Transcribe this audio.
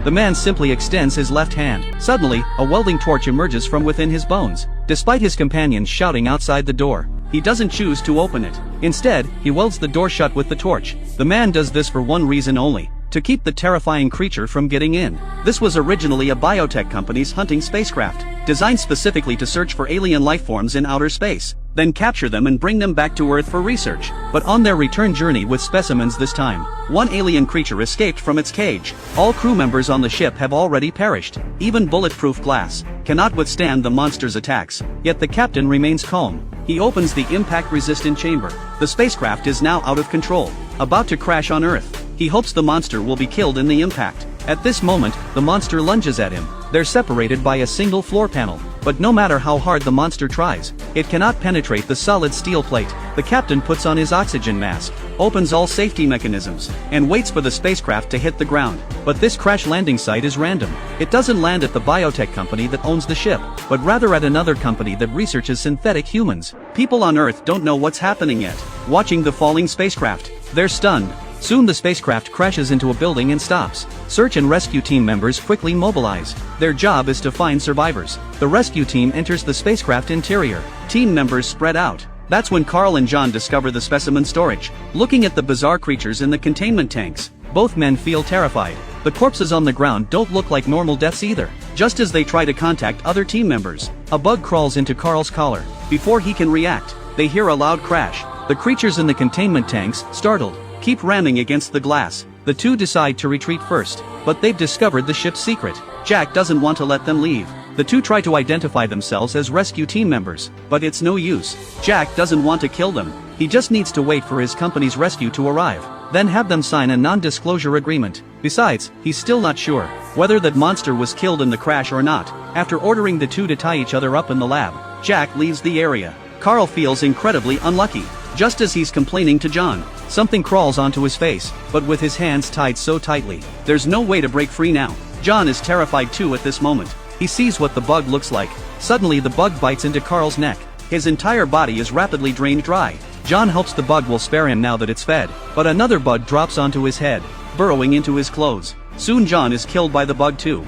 The man simply extends his left hand. Suddenly, a welding torch emerges from within his bones. Despite his companions shouting outside the door, he doesn't choose to open it. Instead, he welds the door shut with the torch. The man does this for one reason only: to keep the terrifying creature from getting in. This was originally a biotech company's hunting spacecraft, designed specifically to search for alien life forms in outer space, then capture them and bring them back to Earth for research. But on their return journey with specimens this time, one alien creature escaped from its cage. All crew members on the ship have already perished. Even bulletproof glass cannot withstand the monster's attacks, yet the captain remains calm. He opens the impact-resistant chamber. The spacecraft is now out of control, about to crash on Earth. He hopes the monster will be killed in the impact. At this moment, the monster lunges at him. They're separated by a single floor panel, but no matter how hard the monster tries, it cannot penetrate the solid steel plate. The captain puts on his oxygen mask, opens all safety mechanisms, and waits for the spacecraft to hit the ground. But this crash landing site is random. It doesn't land at the biotech company that owns the ship, but rather at another company that researches synthetic humans. People on Earth don't know what's happening yet. Watching the falling spacecraft, they're stunned. Soon the spacecraft crashes into a building and stops. Search and rescue team members quickly mobilize. Their job is to find survivors. The rescue team enters the spacecraft interior. Team members spread out. That's when Carl and John discover the specimen storage. Looking at the bizarre creatures in the containment tanks, both men feel terrified. The corpses on the ground don't look like normal deaths either. Just as they try to contact other team members, a bug crawls into Carl's collar. Before he can react, they hear a loud crash. The creatures in the containment tanks, startled, keep ramming against the glass. The two decide to retreat first, but they've discovered the ship's secret. Jack doesn't want to let them leave. The two try to identify themselves as rescue team members, but it's no use. Jack doesn't want to kill them. He just needs to wait for his company's rescue to arrive, then have them sign a non-disclosure agreement. Besides, he's still not sure whether that monster was killed in the crash or not. After ordering the two to tie each other up in the lab, Jack leaves the area. Carl feels incredibly unlucky. Just as he's complaining to John, something crawls onto his face, but with his hands tied so tightly, there's no way to break free now. John is terrified too at this moment. He sees what the bug looks like. Suddenly the bug bites into Carl's neck. His entire body is rapidly drained dry. John hopes the bug will spare him now that it's fed, but another bug drops onto his head, burrowing into his clothes. Soon John is killed by the bug too.